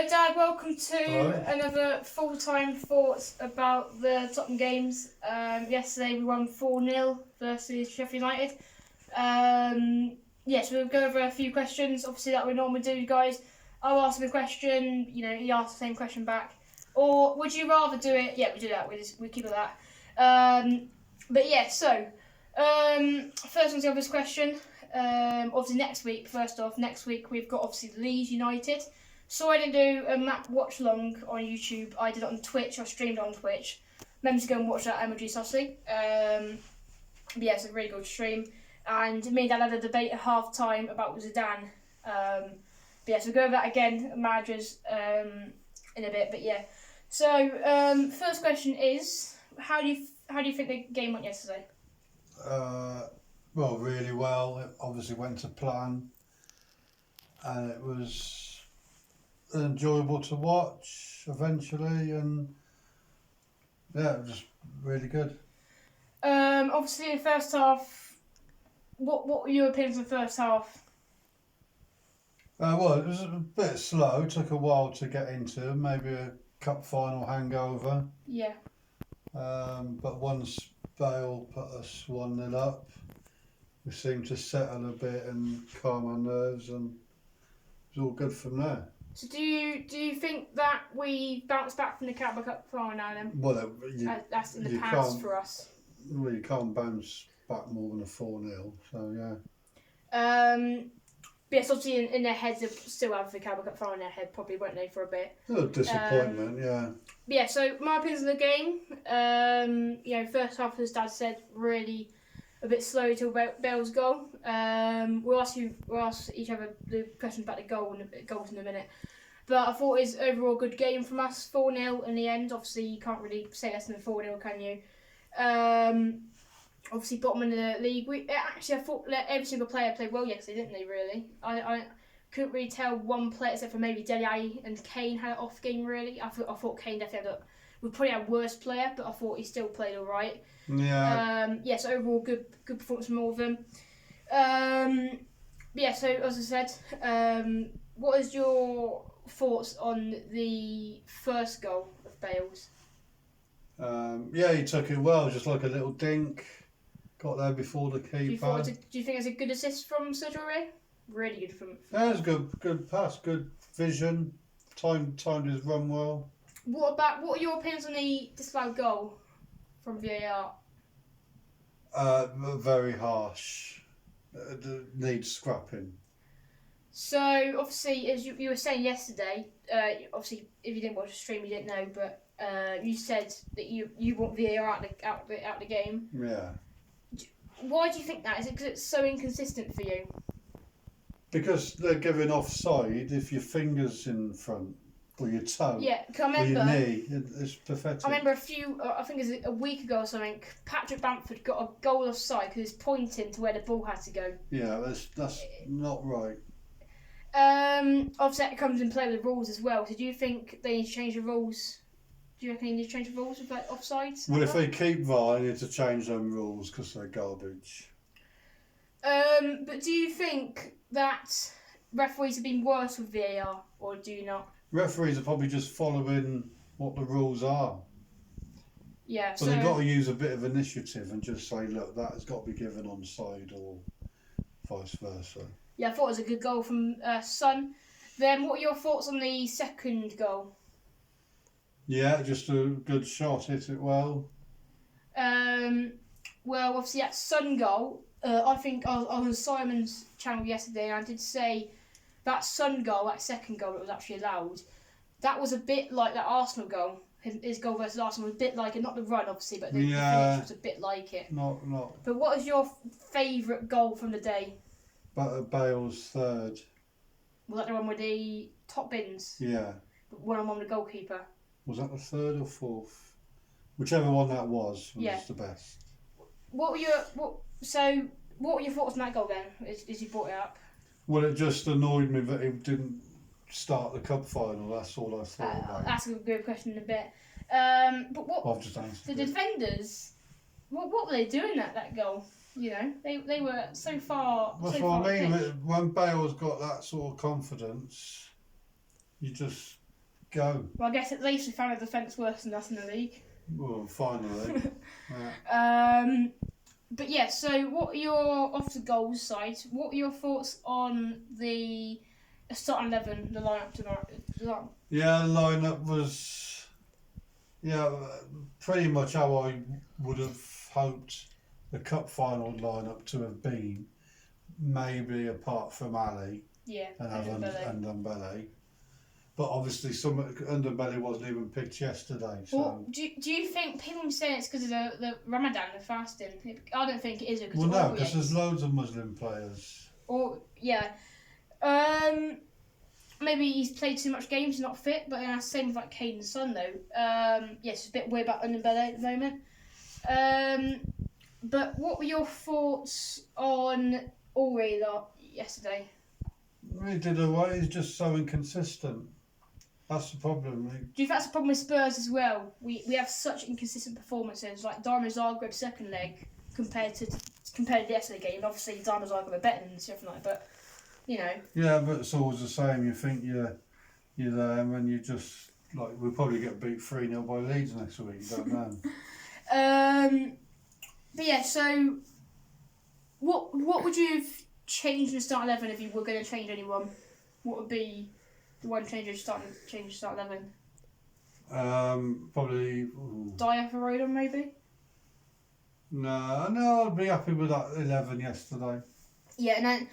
Hello, Dad. Welcome to Hello. another full-time thoughts about the Tottenham games. Yesterday we won 4-0 versus Sheffield United. Yes, we'll go over a few questions, obviously, that we normally do, guys. I'll ask him a question, he asks the same question back. Or would you rather do it? Yeah, we do that. We keep it that. But yeah, so first one's the obvious question. Obviously next week we've got obviously Leeds United. So I didn't do a map watch long on YouTube. I did it on Twitch. I streamed it on Twitch. Remember to go and watch that, MLG Sussy. But yeah, it's a really good stream. And me and Dad had a debate at half time about Zidane. But yeah, so we'll go over that again, managers, in a bit. But yeah. So first question is, how do you think the game went yesterday? Well, really well. It obviously went to plan, and it was enjoyable to watch eventually, and yeah, it was just really good. Obviously in the first half, what were your opinions in the first half? Well, it was a bit slow. It took a while to get into, maybe a cup final hangover. Yeah. But once Bale put us 1-0 up, we seemed to settle a bit and calm our nerves, and it was all good from there. So do you think that we bounced back from the Carabao Cup final now then? Well, That's in the past for us. Well, you can't bounce back more than a 4-0, so yeah. But yes, obviously in their heads they still have the Carabao Cup final in their head, probably, won't they, for a bit? A little disappointment, yeah. Yeah, so my opinions on the game, first half, as Dad said, really a bit slow till Bale's goal. We'll ask each other the questions about the goals in a minute. But I thought it was overall a good game from us, 4-0 in the end. Obviously, you can't really say less than 4-0, can you? Obviously, bottom of the league. I thought that every single player played well yesterday, didn't they, really? I couldn't really tell one player, except for maybe Dele Alli and Kane had an off game, really. I thought Kane definitely we probably had a worse player, but I thought he still played all right. Yeah. Yes, overall good performance from all of them. Yeah, so as I said, what is your thoughts on the first goal of Bale's? Yeah, he took it well, just like a little dink. Got there before the keeper. Do you think it's a good assist from Sergio Aurier? Really good from. Yeah, it was good pass, good vision. Timed his run well. What are your opinions on the disallowed goal from VAR? Very harsh. Needs scrapping. So obviously, as you were saying yesterday, obviously if you didn't watch the stream, you didn't know, but you said that you want VAR out the game. Yeah. Why do you think that? Is it because it's so inconsistent for you? Because they're giving offside if your finger's in front or your toe. Yeah, cause I remember. Or your knee. It's pathetic. I remember I think it was a week ago or something. Patrick Bamford got a goal offside because he was pointing to where the ball had to go. Yeah, that's not right. Obviously, that comes in play with the rules as well. So, do you think they need to change the rules? Do you reckon they need to change the rules with like offsides? Well, if they keep VAR, they need to change them rules because they're garbage. But do you think that referees have been worse with VAR, or do you not? Referees are probably just following what the rules are. Yeah. So they've got to use a bit of initiative and just say, look, that has got to be given onside or vice versa. Yeah, I thought it was a good goal from Son. Then, what are your thoughts on the second goal? Yeah, just a good shot, hit it well. Well, obviously that Son goal, I think I was on Simon's channel yesterday and I did say that Son goal, that second goal that was actually allowed, that was a bit like that Arsenal goal. His goal versus Arsenal was a bit like it, not the run obviously, but the finish was a bit like it. Not. But what is your favourite goal from the day? Bale's third. Was that the one with the top bins? Yeah. One-on-one with the goalkeeper? Was that the third or fourth? Whichever one that was the best. What were your thoughts on that goal then, as you brought it up? Well, it just annoyed me that he didn't start the cup final. That's all I thought about. That's a good question in a bit. But what? I've just answered the defenders? What were they doing at that goal? They were so far. That's so what far I mean. When Bale's got that sort of confidence, you just go. Well, I guess at least we found a defence worse than us in the league. Well, finally. Yeah. But yeah, so what are your, off the goals side, what are your thoughts on the starting 11, the lineup tonight? Yeah, the lineup was pretty much how I would have hoped the cup final lineup to have been. Maybe apart from Ali Yeah, and Ndombele. But obviously, Ndombele wasn't even picked yesterday. So. Well, do you think people say it's because of the Ramadan, the fasting? I don't think it is. Well, no, because there's loads of Muslim players. Or yeah, maybe he's played too much games, not fit. But that's the same with like Kane's son though. Yes, it's a bit weird about Ndombele at the moment. But what were your thoughts on Uri yesterday? He did away. He's just so inconsistent. That's the problem. Do you think that's the problem with Spurs as well? We have such inconsistent performances, like Dynamo Zagreb's second leg compared to yesterday's game. Obviously, Dynamo Zagreb are better than Sheffield United, but you know. Yeah, but it's always the same. You think you're there, and then you just we'll probably get beat 3-0 by Leeds next week. You don't know. But yeah, so what would you have changed in the start 11 if you were going to change anyone? What would be the one change you start 11? Probably. Dyer for Rodon, maybe. No, I'd be happy with that 11 yesterday. Yeah, and then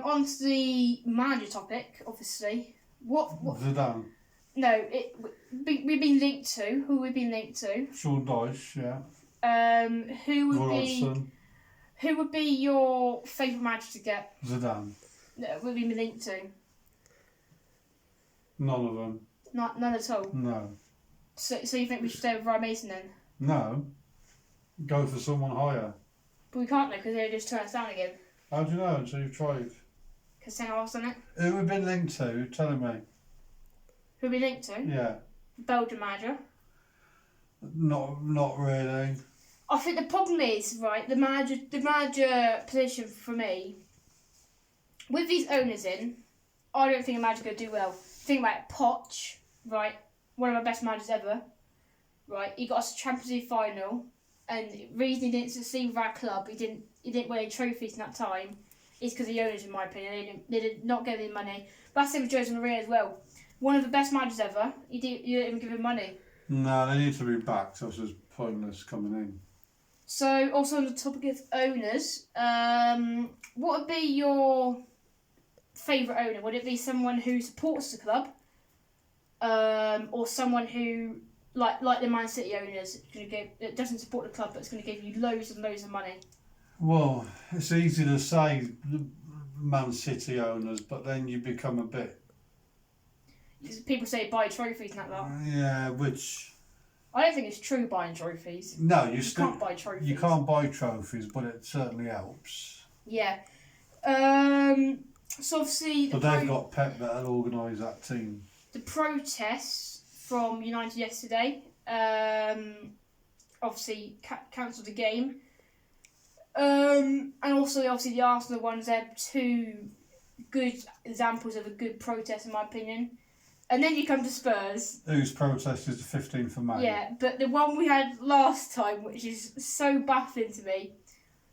on to the manager topic, obviously. What? Zidane. No, we've been linked to. Who we've been linked to? Sean Dyche, yeah. Who would Robertson. be? Who would be your favourite manager to get? Zidane. We've been linked to. None of them. None at all. No. So you think we should stay with Ryan Mason then? No. Go for someone higher. But we can't though because they just turn us down again. How do you know until you've tried? Because St. Arse on it. Who have been linked to? Telling me. Who we linked to? Yeah. Belgian manager. Not really. I think the problem is, right, the manager position for me, with these owners in, I don't think a manager's going to do well. Think about it, Poch, right, one of my best managers ever, right, he got us a Champions League final, and the reason he didn't succeed with our club, he didn't win any trophies in that time, is because of the owners, in my opinion. They did not give him money. But that's the same with Jose Mourinho as well. One of the best managers ever, you didn't even give him money. No, they need to be back, so it's just pointless coming in. So, also on the topic of owners, what would be your favourite owner? Would it be someone who supports the club, or someone who, like the Man City owners, that doesn't support the club but it's going to give you loads and loads of money? Well, it's easy to say the Man City owners, but then you become a bit. People say buy trophies and that lot. Yeah, which. I don't think it's true buying trophies. No, you can't buy trophies. You can't buy trophies, but it certainly helps. Yeah. So obviously. But they've got Pep that'll organise that team. The protests from United yesterday, obviously cancelled the game. And also obviously the Arsenal ones. They're two good examples of a good protest in my opinion. And then you come to Spurs. Whose protest is the 15th of May. Yeah, but the one we had last time, which is so baffling to me.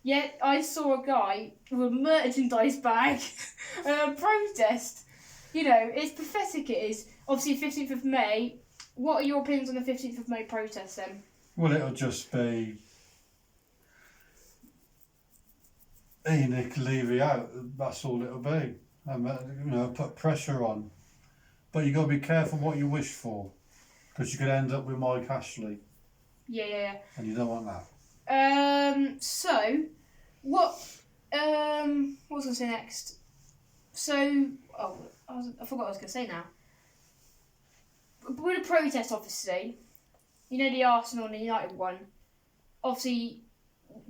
Yet I saw a guy with a merchandise bag and a protest. You know, it's pathetic it is. Obviously 15th of May. What are your opinions on the 15th of May protest then? Well, it'll just be Enoch Levy out. That's all it'll be. And, put pressure on. But you've got to be careful what you wish for, because you could end up with Mike Ashley. Yeah. And you don't want that. So, what was I going to say next? So, I forgot what I was going to say now. With a protest, obviously, you know the Arsenal and the United one. Obviously,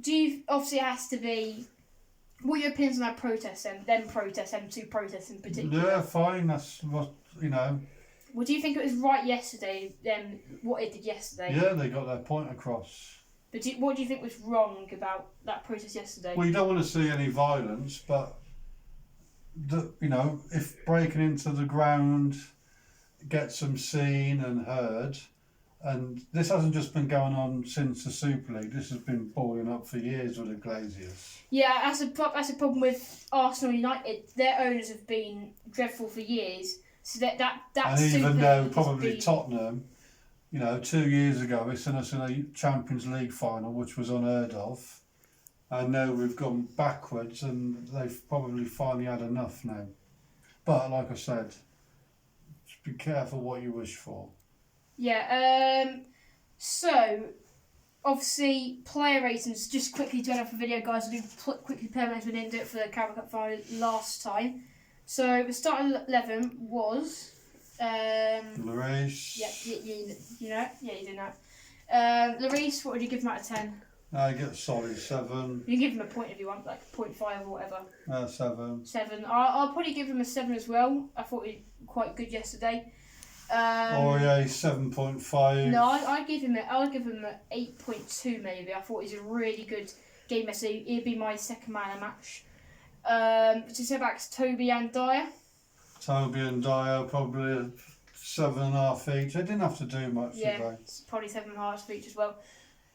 it has to be. What are your opinions on that protest then? Them two protests in particular. Yeah, fine. That's what. Well, do you think it was right yesterday, what it did yesterday? Yeah, they got their point across. But what do you think was wrong about that protest yesterday? Well, you don't want to see any violence, but, if breaking into the ground, get some seen and heard. And this hasn't just been going on since the Super League. This has been boiling up for years with the Glaziers. Yeah, that's a problem with Arsenal United. Their owners have been dreadful for years. So that And Super even though League probably has been, Tottenham, 2 years ago, they sent us in a Champions League final, which was unheard of. And now we've gone backwards, and they've probably finally had enough now. But like I said, just be careful what you wish for. Yeah. So obviously player ratings. Just quickly turn off the video, guys. We'll do quickly player ratings. We didn't do it for the Carabao Cup final last time. So the starting 11 was. Lloris. Yeah, you know, yeah, you do know. Lloris, what would you give him out of 10? I get a solid 7. You can give him a point if you want, like 0.5 or whatever. 7. 7. I'll probably give him a 7 as well. I thought he was quite good yesterday. Aurier 7.5. No, I'll give him a 8.2 maybe. I thought he was a really good game yesterday. He'd be my second man of the match. To say back to Toby and Dyer. Toby and Dyer probably 7.5 each. They didn't have to do much, Yeah, did they? it's probably 7.5 each as well.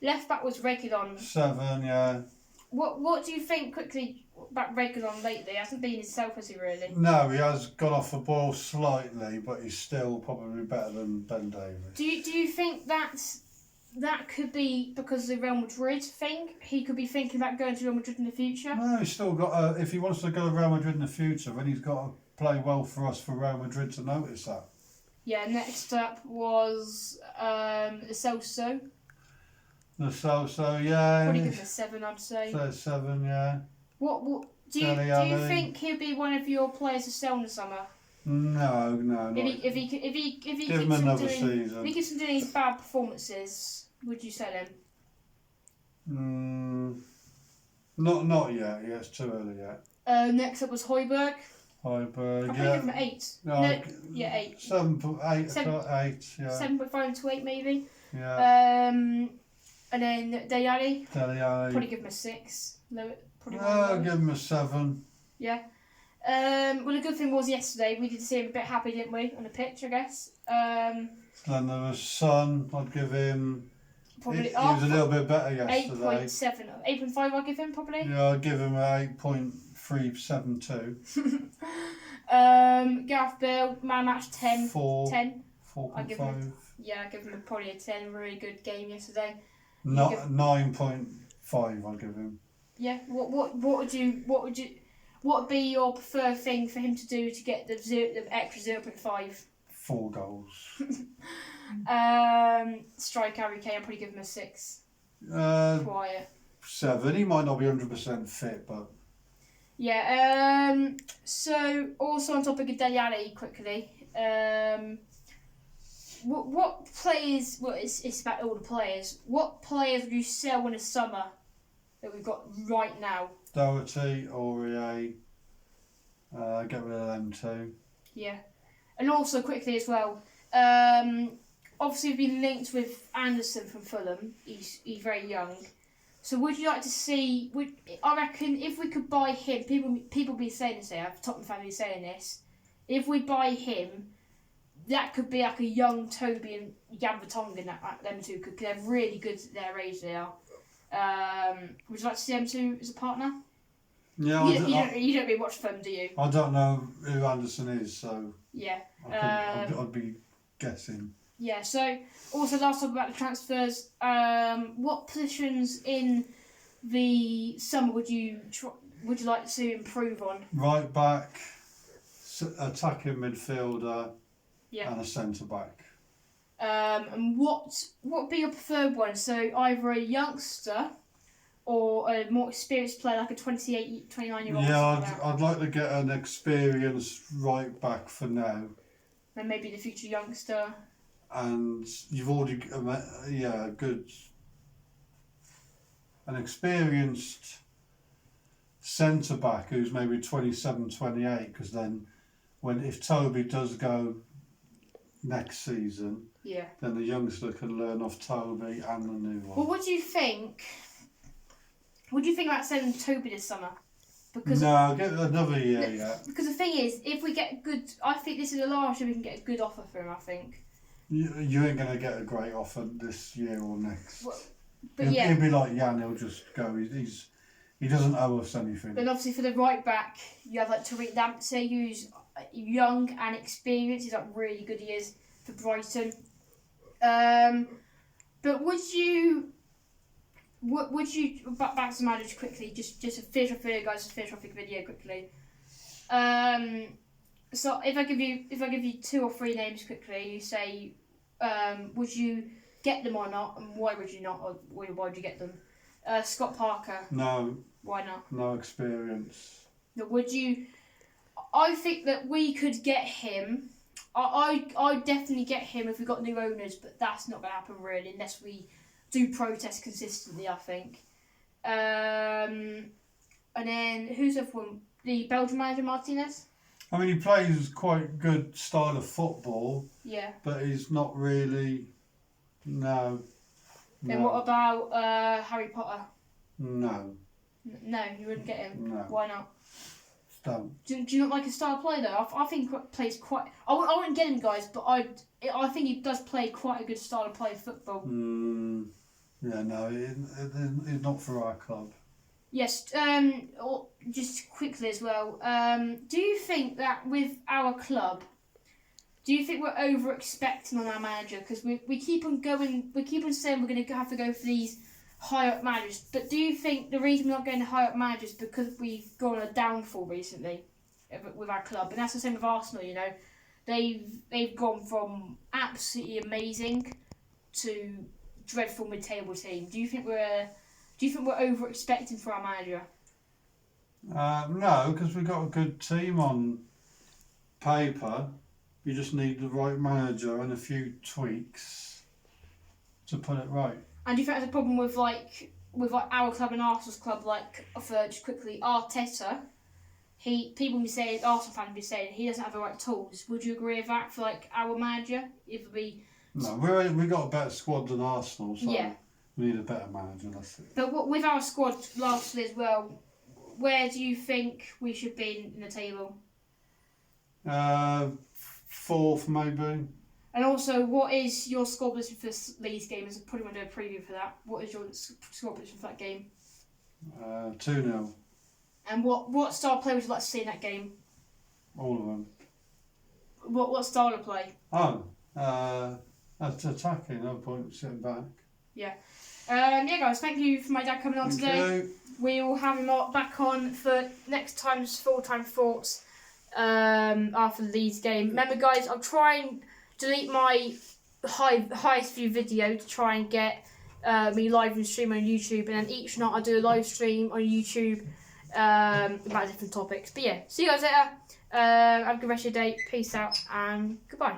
Left back was Reguilon. 7, yeah. What do you think quickly about Reguilon lately? He hasn't been himself, has he really? No, he has gone off the ball slightly, but he's still probably better than Ben Davies. Do you think that could be because of the Real Madrid thing? He could be thinking about going to Real Madrid in the future? No, he's still got if he wants to go to Real Madrid in the future, then he's got to play well for us for Real Madrid to notice that. Yeah, next up was Celso. The Celso, yeah. Probably give him a 7, I'd say. So 7, yeah. What do you think he'll be one of your players to sell in the summer? No, not. If he Give him another season. If he keeps on doing his bad performances, would you sell him? Not yet. Yeah, it's too early yet. Next up was Højbjerg. Højbjerg, I'll yeah. give him an 8. No, No, yeah, 8. 7.8, 7. 8, yeah. 7.5 to 8 maybe. Yeah. And then Dele Alli. Dele Alli. Probably give him a 6. I'll give him a 7. Yeah. Well, the good thing was yesterday we did see him a bit happy, didn't we, on the pitch? I guess. Then there was Son. I'd give him. Probably. He was a little bit better yesterday. 8.7. 8.5. I'll give him probably. Yeah, I'd give him an 8.372. Gareth Bale, man match 10. 4. 10. 4.5. Yeah, I'll give him probably a 10. Really good game yesterday. Not 9.5. I'll give him. Yeah. What would be your preferred thing for him to do to get the extra 0.5? 4 goals. Striker Harry Kane, I'll probably give him a 6. Quiet. 7. He might not be 100% fit, but. Yeah. So also on topic of Dele Alli, quickly. What players? Well, it's about all the players. What players would you sell in the summer that we've got right now? Doherty, Aurier. Get rid of them too. Yeah, and also quickly as well. Obviously, we've been linked with Anderson from Fulham. He's very young. So would you like to see? I reckon if we could buy him, people be saying this. I've Tottenham family saying this. If we buy him, that could be like a young Toby and Jan Vertonghen. Them two could. They're really good at their age. They are. Would you like to see them two as a partner? Yeah, you don't really watch them, do you? I don't know who Anderson is, so yeah, I'd be guessing. Yeah. So also last talk about the transfers. What positions in the summer would you like to improve on? Right back, attacking midfielder, Yeah. and a centre back. And what would be your preferred one? So either a youngster or a more experienced player, like a 28, 29-year-old. Yeah, I'd like to get an experienced right back for now. And maybe the future youngster. And you've already, good. An experienced centre back who's maybe 27, 28, because then if Toby does go next season, yeah, then the youngster can learn off Toby and the new one. Well, what do you think? What do you think about selling Toby this summer? Because no, get another year yet. Because the thing is, if we get good, I think this is the last year we can get a good offer for him. I think. You ain't going to get a great offer this year or next. Well, but He'll be like Jan, he'll just go. He doesn't owe us anything. But obviously for the right back, you have like Tariq Lamptey, who's young and experienced. He's like really good. He is for Brighton. But would you back to manage quickly? Just to finish off video, guys. Just finish off the video quickly. So if I give you 2 or 3 names quickly, you say, would you get them or not, and why would you not, or why would you get them? Scott Parker. No. Why not? No experience. No, would you? I think that we could get him. I definitely get him if we got new owners, but that's not going to happen really unless we do protest consistently. I think. And then who's the other one? The Belgian manager Martinez. I mean, he plays quite good style of football. Yeah. But he's not really. No. Then what about Harry Potter? No. No, you wouldn't get him. No. Why not? Don't. Do you not like his style of play though? I think he plays quite. I wouldn't get him, guys, but I think he does play quite a good style of play of football. Yeah, no, he's not for our club. Yes. Just quickly as well. Do you think that with our club, do you think we're over expecting on our manager? Because we keep on going. We keep on saying we're going to have to go for these higher up managers, but do you think the reason we're not going to higher up managers is because we've gone on a downfall recently with our club? And that's the same with Arsenal. You know, they've gone from absolutely amazing to dreadful mid-table team. Do you think we're over expecting for our manager? No, because we've got a good team on paper. You just need the right manager and a few tweaks to put it right. And do you think that's a problem with our club and Arsenal's club? Like, for just quickly, Arteta, people be saying, Arsenal fans be saying he doesn't have the right tools. Would you agree with that for like our manager? No, we got a better squad than Arsenal, so yeah. We need a better manager. That's it. But with our squad lastly as well, where do you think we should be in the table? 4th maybe. And also, what is your score prediction for this Leeds game? I probably want to do a preview for that. What is your score prediction for that game? 2-0. And what style of play would you like to see in that game? All of them. What style of play? That's attacking, no point sitting back. Yeah. Guys, thank you for my dad coming on today. We will have him back on for next time's full-time thoughts after the Leeds game. Remember, guys, I'll try and delete my highest view video to try and get me live and stream on YouTube, and then each night I do a live stream on YouTube about different topics. But yeah, see you guys later. Have a good rest of your day. Peace out and goodbye.